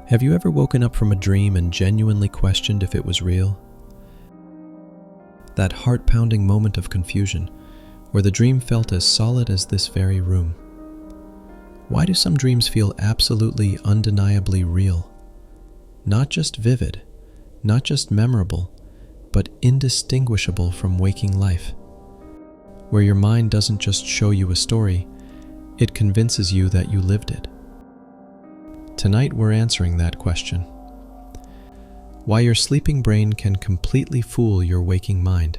Have you ever woken up from a dream and genuinely questioned if it was real? That heart-pounding moment of confusion, where the dream felt as solid as this very room. Why do some dreams feel absolutely, undeniably real? Not just vivid, not just memorable, but indistinguishable from waking life. Where your mind doesn't just show you a story, it convinces you that you lived it. Tonight we're answering that question. Why your sleeping brain can completely fool your waking mind.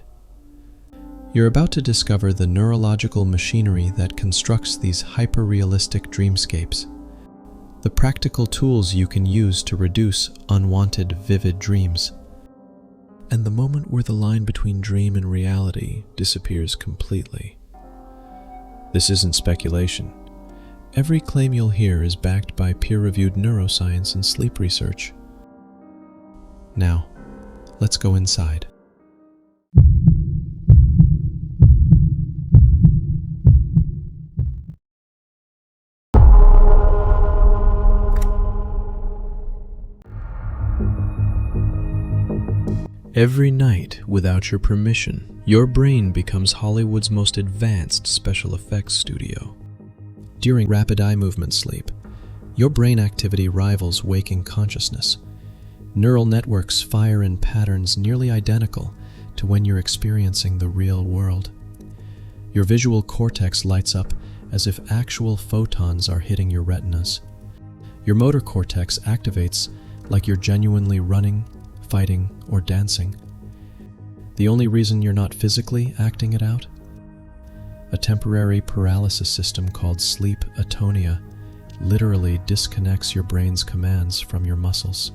You're about to discover the neurological machinery that constructs these hyper-realistic dreamscapes, the practical tools you can use to reduce unwanted, vivid dreams, and the moment where the line between dream and reality disappears completely. This isn't speculation. Every claim you'll hear is backed by peer-reviewed neuroscience and sleep research. Now, let's go inside. Every night, without your permission, your brain becomes Hollywood's most advanced special effects studio. During rapid eye movement sleep, your brain activity rivals waking consciousness. Neural networks fire in patterns nearly identical to when you're experiencing the real world. Your visual cortex lights up as if actual photons are hitting your retinas. Your motor cortex activates like you're genuinely running, fighting, or dancing. The only reason you're not physically acting it out? A temporary paralysis system called sleep atonia literally disconnects your brain's commands from your muscles.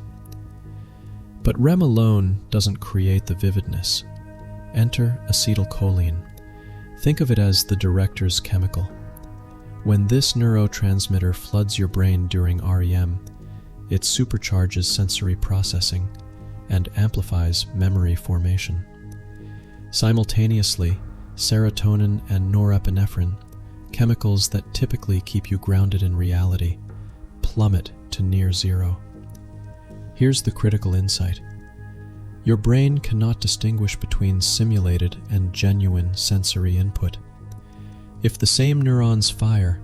But REM alone doesn't create the vividness. Enter acetylcholine. Think of it as the director's chemical. When this neurotransmitter floods your brain during REM, it supercharges sensory processing and amplifies memory formation. Simultaneously, serotonin and norepinephrine, chemicals that typically keep you grounded in reality, plummet to near zero. Here's the critical insight. Your brain cannot distinguish between simulated and genuine sensory input. If the same neurons fire,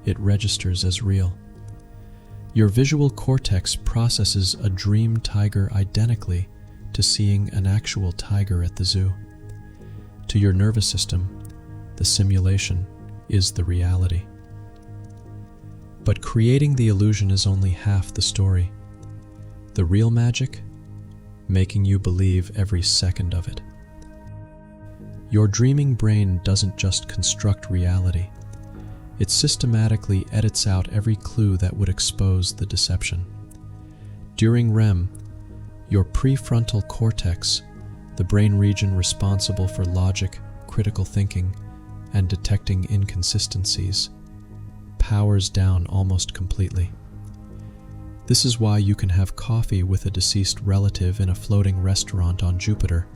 it registers as real. Your visual cortex processes a dream tiger identically to seeing an actual tiger at the zoo. To your nervous system, the simulation is the reality. But creating the illusion is only half the story. The real magic? Making you believe every second of it. Your dreaming brain doesn't just construct reality. It systematically edits out every clue that would expose the deception. During REM, your prefrontal cortex, the brain region responsible for logic, critical thinking, and detecting inconsistencies, powers down almost completely. This is why you can have coffee with a deceased relative in a floating restaurant on Jupiter,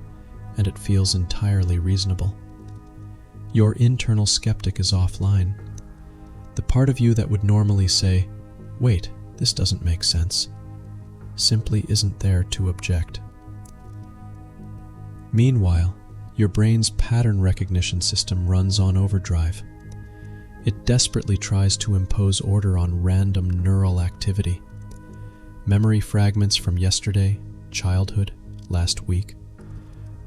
and it feels entirely reasonable. Your internal skeptic is offline. The part of you that would normally say, "Wait, this doesn't make sense," simply isn't there to object. Meanwhile, your brain's pattern recognition system runs on overdrive. It desperately tries to impose order on random neural activity. Memory fragments from yesterday, childhood, last week.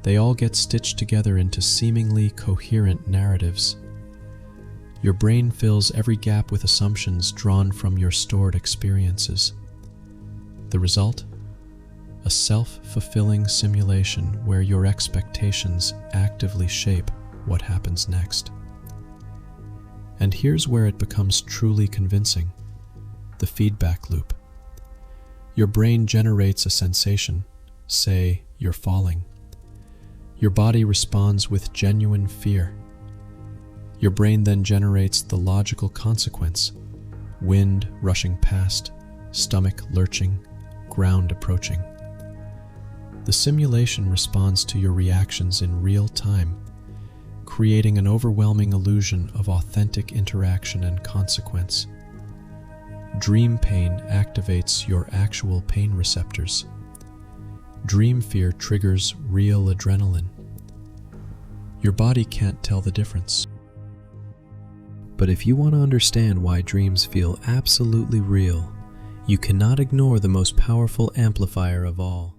They all get stitched together into seemingly coherent narratives. Your brain fills every gap with assumptions drawn from your stored experiences. The result? A self-fulfilling simulation where your expectations actively shape what happens next. And here's where it becomes truly convincing: the feedback loop. Your brain generates a sensation, say you're falling. Your body responds with genuine fear. Your brain then generates the logical consequence: wind rushing past, stomach lurching, ground approaching. The simulation responds to your reactions in real time, creating an overwhelming illusion of authentic interaction and consequence. Dream pain activates your actual pain receptors. Dream fear triggers real adrenaline. Your body can't tell the difference. But if you want to understand why dreams feel absolutely real, you cannot ignore the most powerful amplifier of all.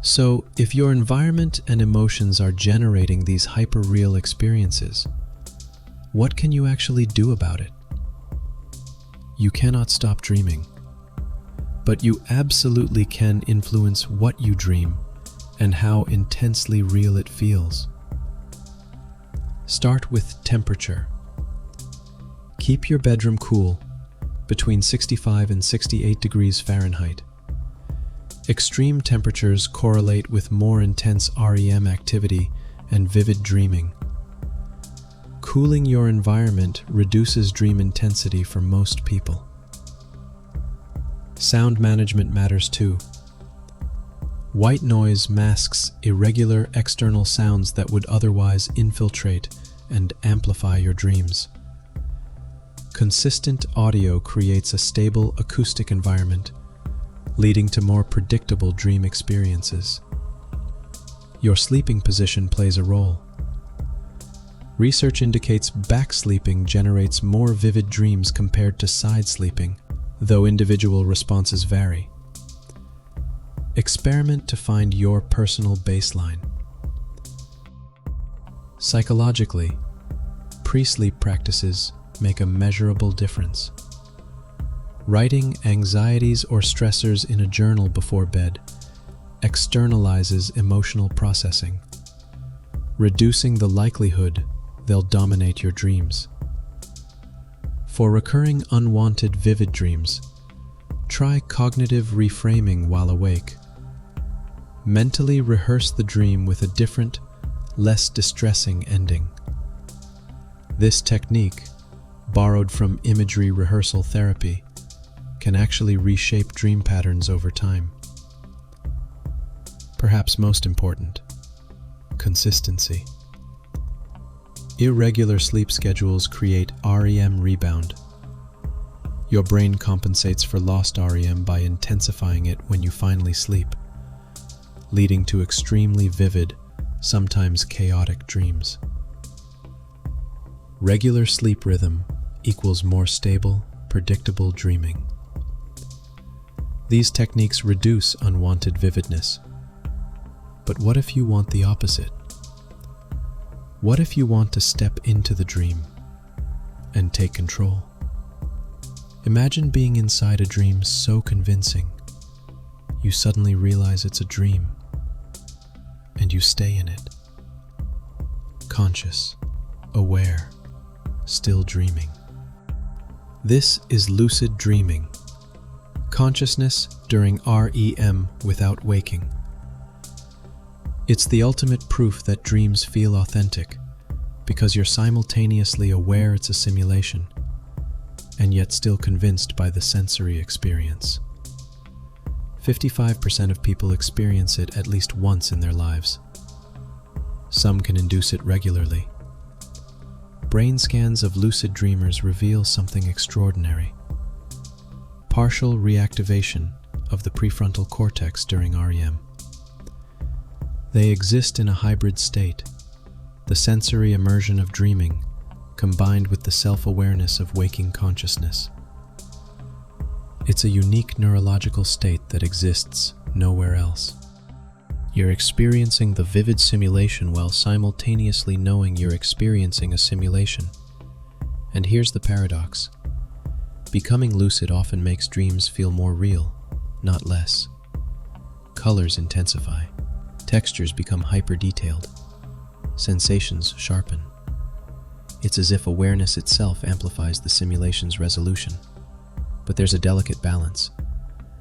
So, if your environment and emotions are generating these hyper-real experiences, what can you actually do about it? You cannot stop dreaming, but you absolutely can influence what you dream and how intensely real it feels. Start with temperature. Keep your bedroom cool, between 65 and 68 degrees Fahrenheit. Extreme temperatures correlate with more intense REM activity and vivid dreaming. Cooling your environment reduces dream intensity for most people. Sound management matters too. White noise masks irregular external sounds that would otherwise infiltrate and amplify your dreams. Consistent audio creates a stable acoustic environment, leading to more predictable dream experiences. Your sleeping position plays a role. Research indicates back sleeping generates more vivid dreams compared to side sleeping, though individual responses vary. Experiment to find your personal baseline. Psychologically, pre-sleep practices make a measurable difference. Writing anxieties or stressors in a journal before bed externalizes emotional processing, reducing the likelihood they'll dominate your dreams. For recurring unwanted vivid dreams, try cognitive reframing while awake. Mentally rehearse the dream with a different, less distressing ending. This technique, borrowed from imagery rehearsal therapy, can actually reshape dream patterns over time. Perhaps most important, consistency. Irregular sleep schedules create REM rebound. Your brain compensates for lost REM by intensifying it when you finally sleep, leading to extremely vivid, sometimes chaotic dreams. Regular sleep rhythm equals more stable, predictable dreaming. These techniques reduce unwanted vividness. But what if you want the opposite? What if you want to step into the dream and take control? Imagine being inside a dream so convincing, you suddenly realize it's a dream, and you stay in it. Conscious, aware, still dreaming. This is lucid dreaming. Consciousness during REM without waking. It's the ultimate proof that dreams feel authentic, because you're simultaneously aware it's a simulation, and yet still convinced by the sensory experience. 55% of people experience it at least once in their lives. Some can induce it regularly. Brain scans of lucid dreamers reveal something extraordinary. Partial reactivation of the prefrontal cortex during REM. They exist in a hybrid state, the sensory immersion of dreaming combined with the self-awareness of waking consciousness. It's a unique neurological state that exists nowhere else. You're experiencing the vivid simulation while simultaneously knowing you're experiencing a simulation. And here's the paradox. Becoming lucid often makes dreams feel more real, not less. Colors intensify. Textures become hyper-detailed. Sensations sharpen. It's as if awareness itself amplifies the simulation's resolution. But there's a delicate balance.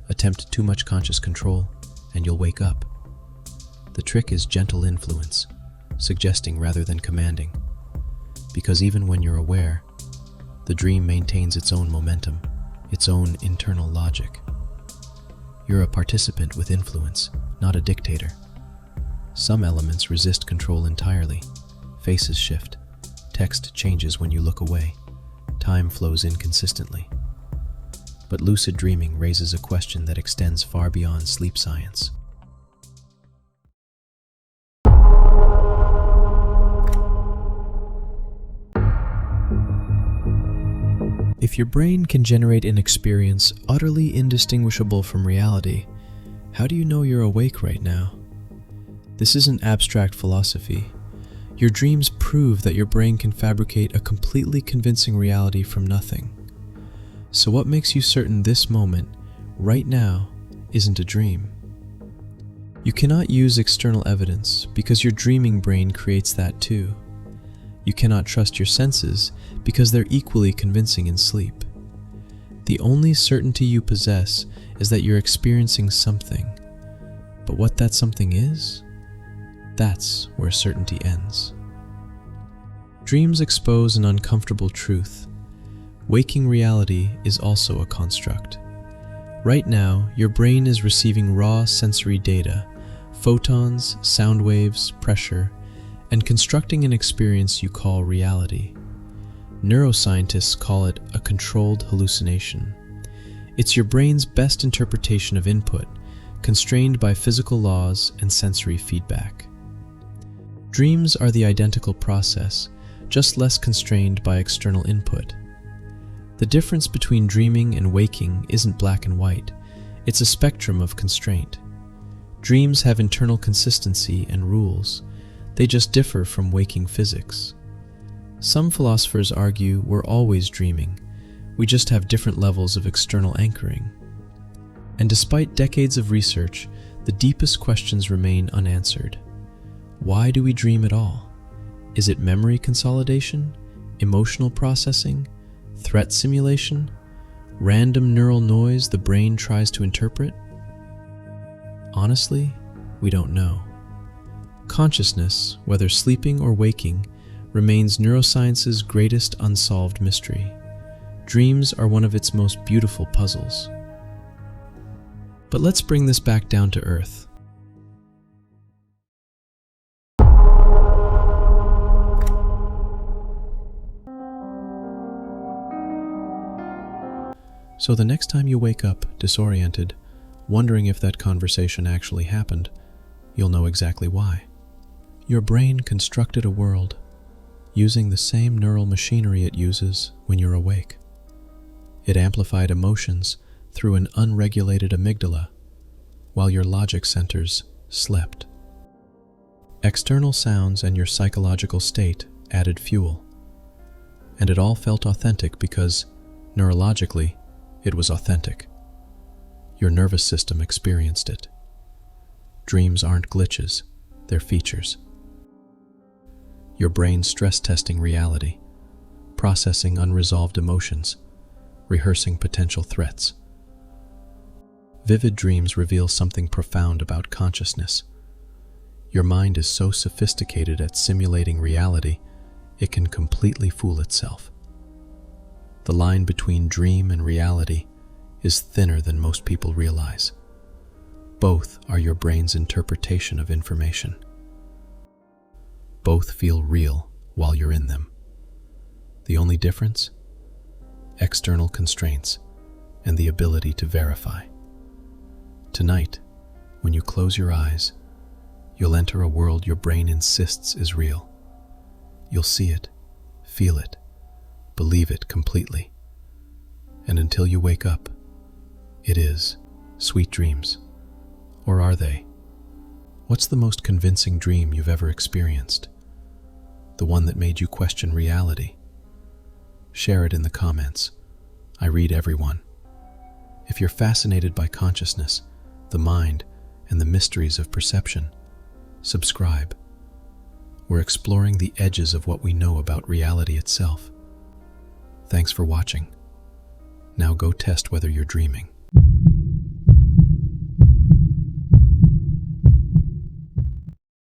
Attempt too much conscious control, and you'll wake up. The trick is gentle influence, suggesting rather than commanding. Because even when you're aware, the dream maintains its own momentum, its own internal logic. You're a participant with influence, not a dictator. Some elements resist control entirely. Faces shift. Text changes when you look away. Time flows inconsistently. But lucid dreaming raises a question that extends far beyond sleep science. If your brain can generate an experience utterly indistinguishable from reality, how do you know you're awake right now? This isn't abstract philosophy. Your dreams prove that your brain can fabricate a completely convincing reality from nothing. So what makes you certain this moment, right now, isn't a dream? You cannot use external evidence because your dreaming brain creates that too. You cannot trust your senses because they're equally convincing in sleep. The only certainty you possess is that you're experiencing something. But what that something is, that's where certainty ends. Dreams expose an uncomfortable truth. Waking reality is also a construct. Right now, your brain is receiving raw sensory data, photons, sound waves, pressure, and constructing an experience you call reality. Neuroscientists call it a controlled hallucination. It's your brain's best interpretation of input, constrained by physical laws and sensory feedback. Dreams are the identical process, just less constrained by external input. The difference between dreaming and waking isn't black and white, it's a spectrum of constraint. Dreams have internal consistency and rules, they just differ from waking physics. Some philosophers argue we're always dreaming, we just have different levels of external anchoring. And despite decades of research, the deepest questions remain unanswered. Why do we dream at all? Is it memory consolidation, emotional processing, threat simulation, random neural noise the brain tries to interpret? Honestly, we don't know. Consciousness, whether sleeping or waking, remains neuroscience's greatest unsolved mystery. Dreams are one of its most beautiful puzzles. But let's bring this back down to earth. So the next time you wake up disoriented, wondering if that conversation actually happened, you'll know exactly why. Your brain constructed a world using the same neural machinery it uses when you're awake. It amplified emotions through an unregulated amygdala while your logic centers slept. External sounds and your psychological state added fuel. And it all felt authentic because, neurologically, it was authentic. Your nervous system experienced it. Dreams aren't glitches, they're features. Your brain stress testing reality, processing unresolved emotions, rehearsing potential threats. Vivid dreams reveal something profound about consciousness. Your mind is so sophisticated at simulating reality, it can completely fool itself. The line between dream and reality is thinner than most people realize. Both are your brain's interpretation of information. Both feel real while you're in them. The only difference? External constraints and the ability to verify. Tonight, when you close your eyes, you'll enter a world your brain insists is real. You'll see it, feel it, believe it completely. And until you wake up, it is sweet dreams. Or are they? What's the most convincing dream you've ever experienced? The one that made you question reality? Share it in the comments. I read every one. If you're fascinated by consciousness, the mind, and the mysteries of perception, subscribe. We're exploring the edges of what we know about reality itself. Thanks for watching. Now go test whether you're dreaming.